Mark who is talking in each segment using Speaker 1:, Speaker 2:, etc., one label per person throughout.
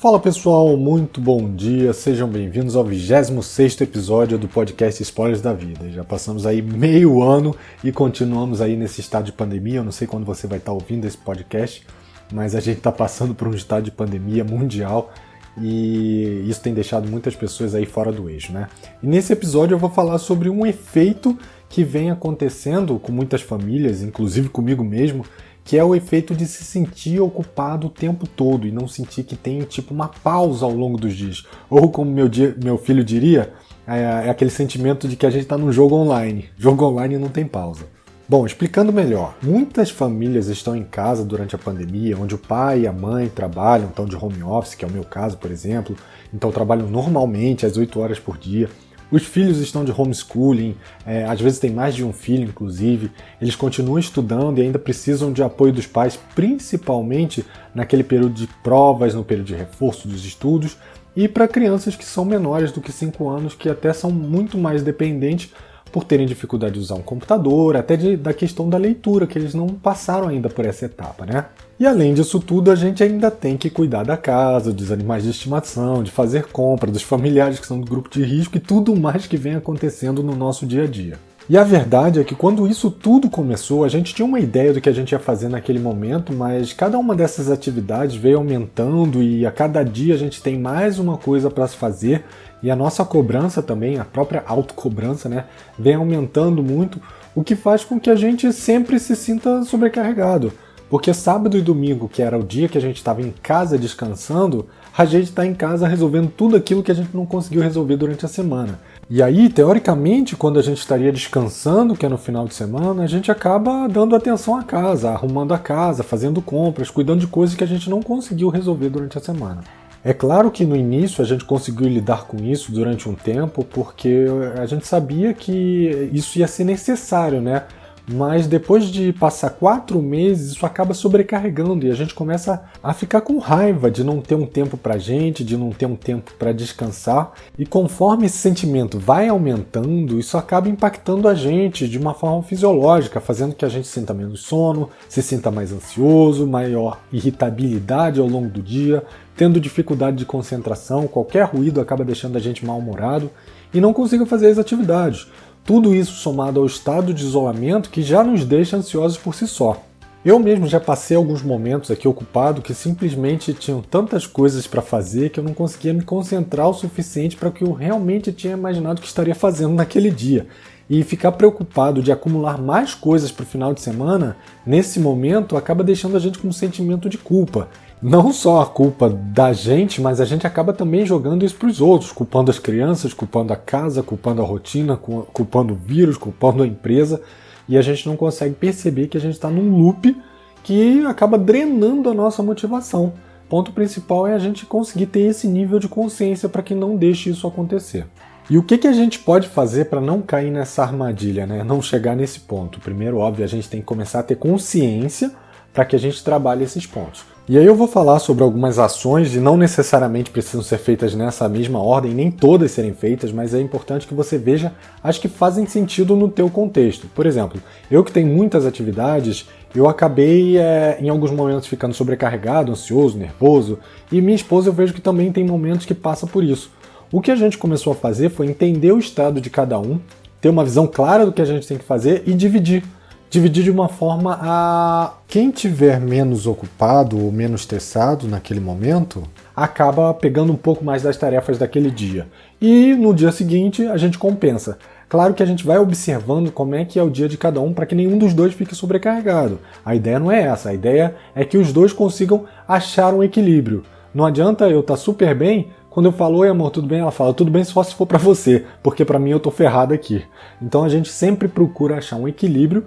Speaker 1: Fala pessoal, muito bom dia, sejam bem-vindos ao 26º episódio do podcast Spoilers da Vida. Já passamos aí meio ano e continuamos aí nesse estado de pandemia. Eu não sei quando você vai estar ouvindo esse podcast, mas a gente está passando por um estado de pandemia mundial e isso tem deixado muitas pessoas aí fora do eixo, né? E nesse episódio eu vou falar sobre um efeito que vem acontecendo com muitas famílias, inclusive comigo mesmo, que é o efeito de se sentir ocupado o tempo todo e não sentir que tem tipo uma pausa ao longo dos dias. Ou como meu filho diria, é aquele sentimento de que a gente está num jogo online. Jogo online não tem pausa. Bom, explicando melhor, muitas famílias estão em casa durante a pandemia, onde o pai e a mãe trabalham, estão de home office, que é o meu caso, por exemplo, então trabalham normalmente às 8 horas por dia. Os filhos estão de homeschooling, às vezes tem mais de um filho, inclusive. Eles continuam estudando e ainda precisam de apoio dos pais, principalmente naquele período de provas, no período de reforço dos estudos, e para crianças que são menores do que 5 anos, que até são muito mais dependentes por terem dificuldade de usar um computador, até da questão da leitura, que eles não passaram ainda por essa etapa, né? E além disso tudo, a gente ainda tem que cuidar da casa, dos animais de estimação, de fazer compra, dos familiares que são do grupo de risco e tudo mais que vem acontecendo no nosso dia a dia. E a verdade é que quando isso tudo começou, a gente tinha uma ideia do que a gente ia fazer naquele momento, mas cada uma dessas atividades veio aumentando e a cada dia a gente tem mais uma coisa para se fazer e a nossa cobrança também, a própria autocobrança, né, vem aumentando muito, o que faz com que a gente sempre se sinta sobrecarregado. Porque sábado e domingo, que era o dia que a gente estava em casa descansando, a gente está em casa resolvendo tudo aquilo que a gente não conseguiu resolver durante a semana. E aí, teoricamente, quando a gente estaria descansando, que é no final de semana, a gente acaba dando atenção à casa, arrumando a casa, fazendo compras, cuidando de coisas que a gente não conseguiu resolver durante a semana. É claro que no início a gente conseguiu lidar com isso durante um tempo, porque a gente sabia que isso ia ser necessário, né? Mas depois de passar 4 meses, isso acaba sobrecarregando e a gente começa a ficar com raiva de não ter um tempo pra gente, de não ter um tempo para descansar. E conforme esse sentimento vai aumentando, isso acaba impactando a gente de uma forma fisiológica, fazendo que a gente sinta menos sono, se sinta mais ansioso, maior irritabilidade ao longo do dia, tendo dificuldade de concentração, qualquer ruído acaba deixando a gente mal-humorado e não consiga fazer as atividades. Tudo isso somado ao estado de isolamento que já nos deixa ansiosos por si só. Eu mesmo já passei alguns momentos aqui ocupado que simplesmente tinham tantas coisas para fazer que eu não conseguia me concentrar o suficiente para o que eu realmente tinha imaginado que estaria fazendo naquele dia. E ficar preocupado de acumular mais coisas para o final de semana, nesse momento, acaba deixando a gente com um sentimento de culpa. Não só a culpa da gente, mas a gente acaba também jogando isso para os outros, culpando as crianças, culpando a casa, culpando a rotina, culpando o vírus, culpando a empresa, e a gente não consegue perceber que a gente está num loop que acaba drenando a nossa motivação. O ponto principal é a gente conseguir ter esse nível de consciência para que não deixe isso acontecer. E o que a gente pode fazer para não cair nessa armadilha, né? Não chegar nesse ponto? Primeiro, óbvio, a gente tem que começar a ter consciência para que a gente trabalhe esses pontos. E aí eu vou falar sobre algumas ações e não necessariamente precisam ser feitas nessa mesma ordem, nem todas serem feitas, mas é importante que você veja as que fazem sentido no teu contexto. Por exemplo, eu que tenho muitas atividades, eu acabei em alguns momentos ficando sobrecarregado, ansioso, nervoso, e minha esposa eu vejo que também tem momentos que passa por isso. O que a gente começou a fazer foi entender o estado de cada um, ter uma visão clara do que a gente tem que fazer e dividir. Dividir de uma forma a quem tiver menos ocupado ou menos estressado naquele momento acaba pegando um pouco mais das tarefas daquele dia. E no dia seguinte a gente compensa. Claro que a gente vai observando como é que é o dia de cada um para que nenhum dos dois fique sobrecarregado. A ideia não é essa, a ideia é que os dois consigam achar um equilíbrio. Não adianta eu estar super bem, quando eu falo, oi amor, tudo bem? Ela fala, tudo bem só se for para você, porque para mim eu tô ferrado aqui. Então a gente sempre procura achar um equilíbrio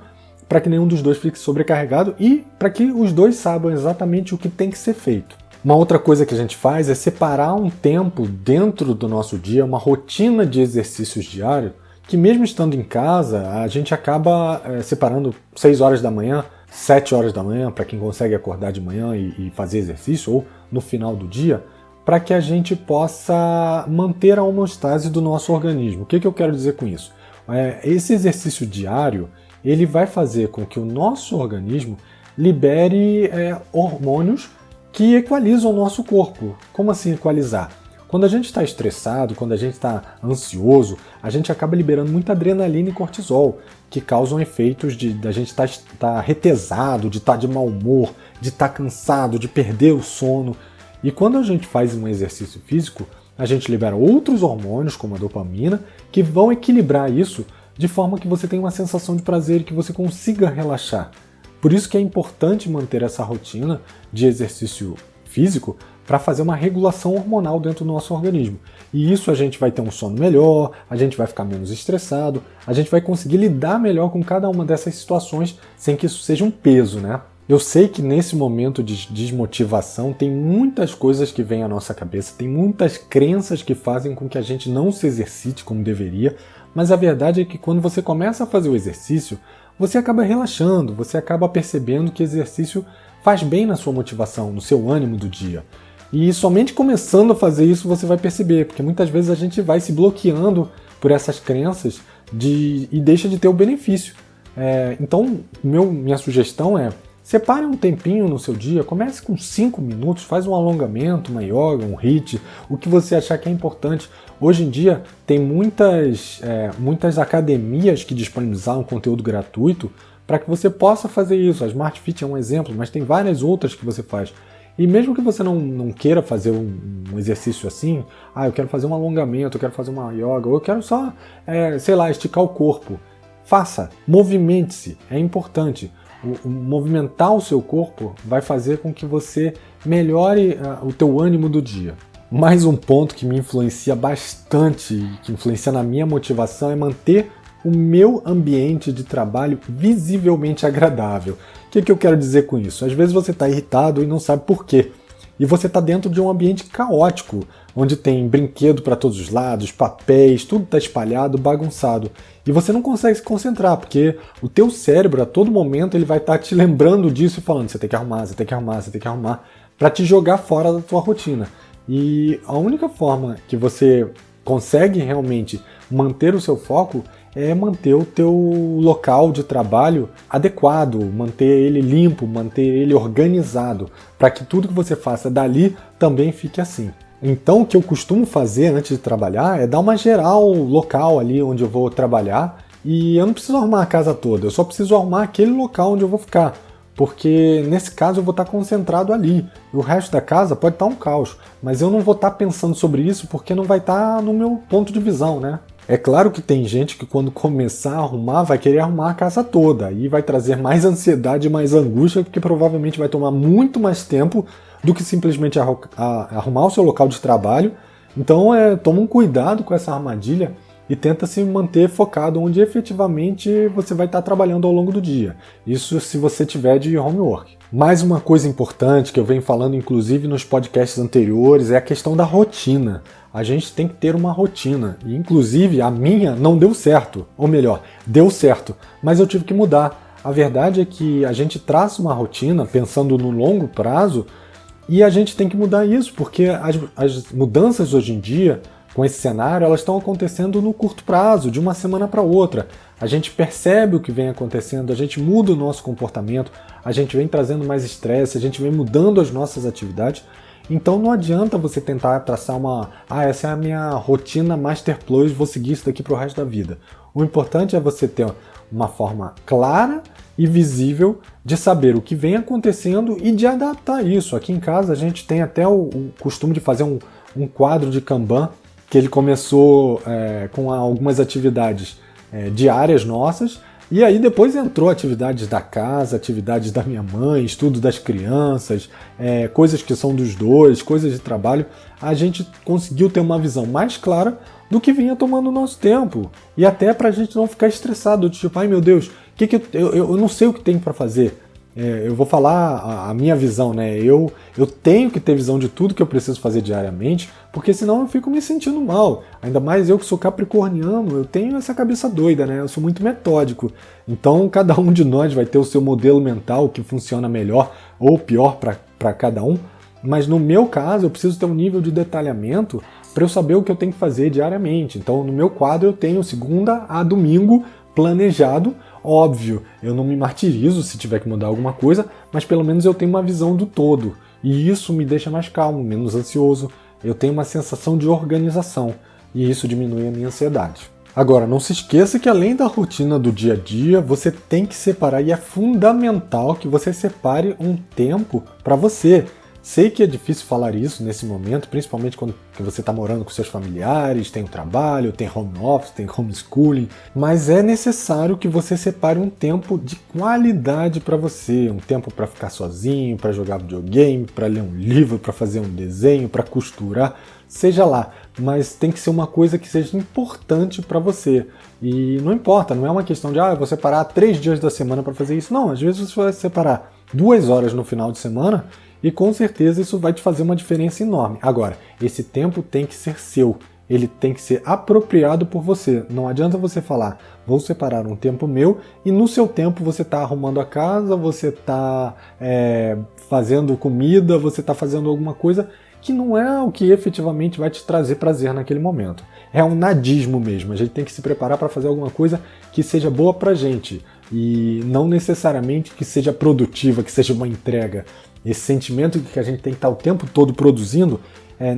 Speaker 1: para que nenhum dos dois fique sobrecarregado e para que os dois saibam exatamente o que tem que ser feito. Uma outra coisa que a gente faz é separar um tempo dentro do nosso dia, uma rotina de exercícios diário, que mesmo estando em casa, a gente acaba separando 6 horas da manhã, 7 horas da manhã, para quem consegue acordar de manhã e fazer exercício, ou no final do dia, para que a gente possa manter a homeostase do nosso organismo. O que eu quero dizer com isso? Esse exercício diário, ele vai fazer com que o nosso organismo libere hormônios que equalizam o nosso corpo. Como assim equalizar? Quando a gente está estressado, quando a gente está ansioso, a gente acaba liberando muita adrenalina e cortisol, que causam efeitos de a gente estar retesado, de estar de mau humor, de estar cansado, de perder o sono. E quando a gente faz um exercício físico, a gente libera outros hormônios, como a dopamina, que vão equilibrar isso de forma que você tenha uma sensação de prazer e que você consiga relaxar. Por isso que é importante manter essa rotina de exercício físico para fazer uma regulação hormonal dentro do nosso organismo. E isso a gente vai ter um sono melhor, a gente vai ficar menos estressado, a gente vai conseguir lidar melhor com cada uma dessas situações sem que isso seja um peso, né? Eu sei que nesse momento de desmotivação tem muitas coisas que vêm à nossa cabeça, tem muitas crenças que fazem com que a gente não se exercite como deveria, mas a verdade é que quando você começa a fazer o exercício, você acaba relaxando, você acaba percebendo que exercício faz bem na sua motivação, no seu ânimo do dia. E somente começando a fazer isso você vai perceber, porque muitas vezes a gente vai se bloqueando por essas crenças e deixa de ter o benefício. Então, minha sugestão é: separe um tempinho no seu dia, comece com 5 minutos, faz um alongamento, uma yoga, um HIIT, o que você achar que é importante. Hoje em dia tem muitas academias que disponibilizaram conteúdo gratuito para que você possa fazer isso. A Smart Fit é um exemplo, mas tem várias outras que você faz. E mesmo que você não queira fazer um exercício assim, eu quero fazer um alongamento, eu quero fazer uma yoga, ou eu quero só, esticar o corpo. Faça, movimente-se, é importante. Movimentar o seu corpo vai fazer com que você melhore o teu ânimo do dia. Mais um ponto que me influencia bastante, que influencia na minha motivação, é manter o meu ambiente de trabalho visivelmente agradável. O que eu quero dizer com isso? Às vezes você está irritado e não sabe por quê. E você está dentro de um ambiente caótico, onde tem brinquedo para todos os lados, papéis, tudo está espalhado, bagunçado. E você não consegue se concentrar, porque o teu cérebro, a todo momento, ele vai estar te lembrando disso e falando: você tem que arrumar, você tem que arrumar, você tem que arrumar, para te jogar fora da tua rotina. E a única forma que você consegue realmente manter o seu foco é manter o teu local de trabalho adequado, manter ele limpo, manter ele organizado, para que tudo que você faça dali também fique assim. Então o que eu costumo fazer antes de trabalhar é dar uma geral local ali onde eu vou trabalhar, e eu não preciso arrumar a casa toda, eu só preciso arrumar aquele local onde eu vou ficar, porque nesse caso eu vou estar concentrado ali. O resto da casa pode estar um caos, mas eu não vou estar pensando sobre isso porque não vai estar no meu ponto de visão, né? É claro que tem gente que quando começar a arrumar vai querer arrumar a casa toda e vai trazer mais ansiedade e mais angústia, porque provavelmente vai tomar muito mais tempo do que simplesmente arrumar o seu local de trabalho. Então toma um cuidado com essa armadilha e tenta se manter focado onde efetivamente você vai estar trabalhando ao longo do dia. Isso se você tiver de home work. Mais uma coisa importante que eu venho falando inclusive nos podcasts anteriores é a questão da rotina. A gente tem que ter uma rotina, e inclusive a minha não deu certo, ou melhor, deu certo, mas eu tive que mudar. A verdade é que a gente traça uma rotina pensando no longo prazo e a gente tem que mudar isso, porque as mudanças hoje em dia, com esse cenário, elas estão acontecendo no curto prazo, de uma semana para outra. A gente percebe o que vem acontecendo, a gente muda o nosso comportamento, a gente vem trazendo mais estresse, a gente vem mudando as nossas atividades. Então não adianta você tentar traçar essa é a minha rotina Master Plus, vou seguir isso daqui para o resto da vida. O importante é você ter uma forma clara e visível de saber o que vem acontecendo e de adaptar isso. Aqui em casa a gente tem até o costume de fazer um quadro de Kanban, que ele começou com algumas atividades diárias nossas, e aí depois entrou atividades da casa, atividades da minha mãe, estudo das crianças, coisas que são dos dois, coisas de trabalho. A gente conseguiu ter uma visão mais clara do que vinha tomando o nosso tempo. E até pra gente não ficar estressado, tipo, ai meu Deus, eu não sei o que tem para fazer. Eu vou falar a minha visão, né? Eu tenho que ter visão de tudo que eu preciso fazer diariamente, porque senão eu fico me sentindo mal. Ainda mais eu que sou capricorniano, eu tenho essa cabeça doida, né? Eu sou muito metódico. Então cada um de nós vai ter o seu modelo mental que funciona melhor ou pior para cada um. Mas no meu caso, eu preciso ter um nível de detalhamento para eu saber o que eu tenho que fazer diariamente. Então no meu quadro eu tenho segunda a domingo planejado. Óbvio, eu não me martirizo se tiver que mudar alguma coisa, mas pelo menos eu tenho uma visão do todo. E isso me deixa mais calmo, menos ansioso. Eu tenho uma sensação de organização e isso diminui a minha ansiedade. Agora, não se esqueça que além da rotina do dia a dia, você tem que separar, e é fundamental que você separe um tempo para você. Sei que é difícil falar isso nesse momento, principalmente quando você está morando com seus familiares, tem o trabalho, tem home office, tem homeschooling, mas é necessário que você separe um tempo de qualidade para você, um tempo para ficar sozinho, para jogar videogame, para ler um livro, para fazer um desenho, para costurar, seja lá, mas tem que ser uma coisa que seja importante para você. E não importa, não é uma questão de eu vou separar 3 dias da semana para fazer isso, não, às vezes você vai separar 2 horas no final de semana e com certeza isso vai te fazer uma diferença enorme. Agora, esse tempo tem que ser seu, ele tem que ser apropriado por você. Não adianta você falar, vou separar um tempo meu e no seu tempo você está arrumando a casa, você está fazendo comida, você está fazendo alguma coisa que não é o que efetivamente vai te trazer prazer naquele momento. É um nadismo mesmo, a gente tem que se preparar para fazer alguma coisa que seja boa pra gente e não necessariamente que seja produtiva, que seja uma entrega. Esse sentimento de que a gente tem que estar o tempo todo produzindo,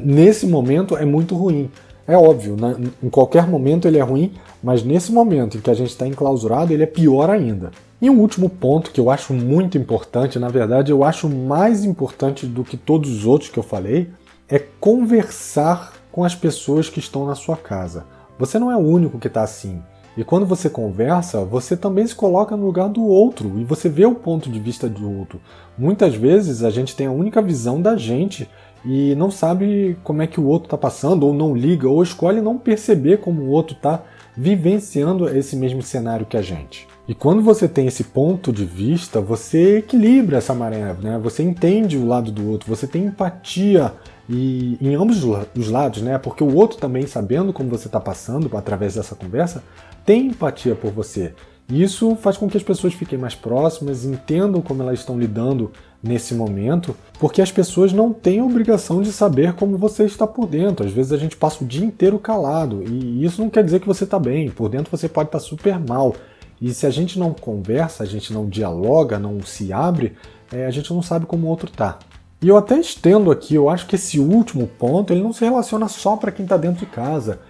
Speaker 1: nesse momento é muito ruim. É óbvio, em qualquer momento ele é ruim, mas nesse momento em que a gente está enclausurado, ele é pior ainda. E um último ponto que eu acho muito importante, na verdade eu acho mais importante do que todos os outros que eu falei, é conversar com as pessoas que estão na sua casa. Você não é o único que está assim. E quando você conversa, você também se coloca no lugar do outro e você vê o ponto de vista do outro. Muitas vezes a gente tem a única visão da gente e não sabe como é que o outro está passando, ou não liga, ou escolhe não perceber como o outro está vivenciando esse mesmo cenário que a gente. E quando você tem esse ponto de vista, você equilibra essa maré, né? Você entende o lado do outro, você tem empatia e em ambos os lados, né? Porque o outro também, sabendo como você está passando através dessa conversa, tem empatia por você. E isso faz com que as pessoas fiquem mais próximas, entendam como elas estão lidando nesse momento, porque as pessoas não têm a obrigação de saber como você está por dentro. Às vezes a gente passa o dia inteiro calado, e isso não quer dizer que você está bem. Por dentro você pode estar super mal. E se a gente não conversa, a gente não dialoga, não se abre, a gente não sabe como o outro está. E eu até estendo aqui, eu acho que esse último ponto ele não se relaciona só para quem está dentro de casa.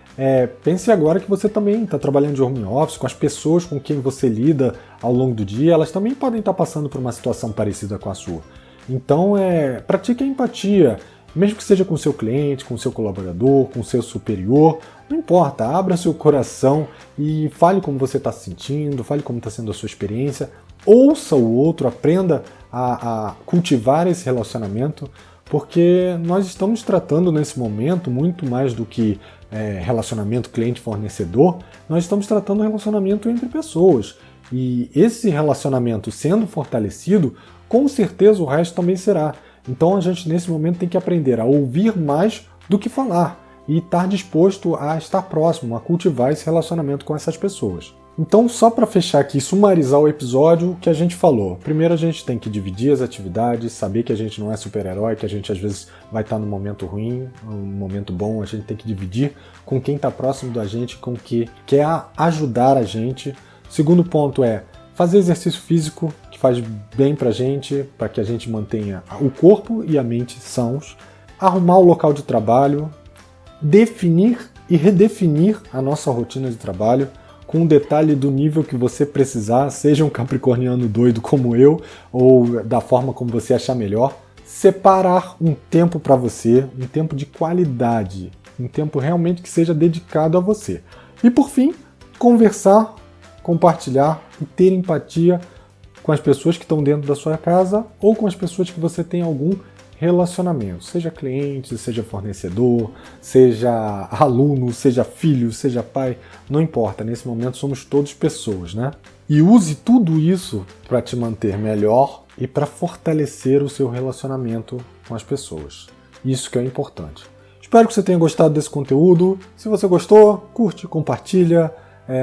Speaker 1: Pense agora que você também está trabalhando de home office, com as pessoas com quem você lida ao longo do dia, elas também podem estar passando por uma situação parecida com a sua. Então, pratique a empatia, mesmo que seja com o seu cliente, com o seu colaborador, com o seu superior, não importa, abra seu coração e fale como você está se sentindo, fale como está sendo a sua experiência, ouça o outro, aprenda a cultivar esse relacionamento, porque nós estamos tratando nesse momento muito mais do que relacionamento cliente-fornecedor, nós estamos tratando relacionamento entre pessoas. E esse relacionamento sendo fortalecido, com certeza o resto também será. Então a gente nesse momento tem que aprender a ouvir mais do que falar e estar disposto a estar próximo, a cultivar esse relacionamento com essas pessoas. Então, só para fechar aqui, sumarizar o episódio, o que a gente falou. Primeiro, a gente tem que dividir as atividades, saber que a gente não é super-herói, que a gente às vezes vai estar num momento ruim, num momento bom, a gente tem que dividir com quem está próximo da gente, com quem quer ajudar a gente. Segundo ponto fazer exercício físico, que faz bem pra gente, para que a gente mantenha o corpo e a mente sãos. Arrumar o local de trabalho, definir e redefinir a nossa rotina de trabalho, com um detalhe do nível que você precisar, seja um capricorniano doido como eu, ou da forma como você achar melhor. Separar um tempo para você, um tempo de qualidade, um tempo realmente que seja dedicado a você. E por fim, conversar, compartilhar e ter empatia com as pessoas que estão dentro da sua casa ou com as pessoas que você tem algum relacionamento, seja cliente, seja fornecedor, seja aluno, seja filho, seja pai, não importa, nesse momento somos todos pessoas, né? E use tudo isso para te manter melhor e para fortalecer o seu relacionamento com as pessoas. Isso que é importante. Espero que você tenha gostado desse conteúdo. Se você gostou, curte, compartilha.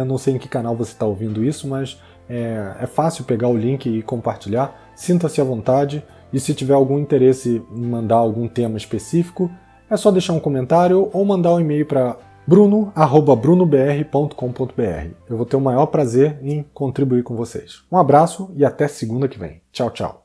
Speaker 1: Não sei em que canal você está ouvindo isso, mas é fácil pegar o link e compartilhar. Sinta-se à vontade. E se tiver algum interesse em mandar algum tema específico, é só deixar um comentário ou mandar um e-mail para bruno@brunobr.com.br. Eu vou ter o maior prazer em contribuir com vocês. Um abraço e até segunda que vem. Tchau, tchau.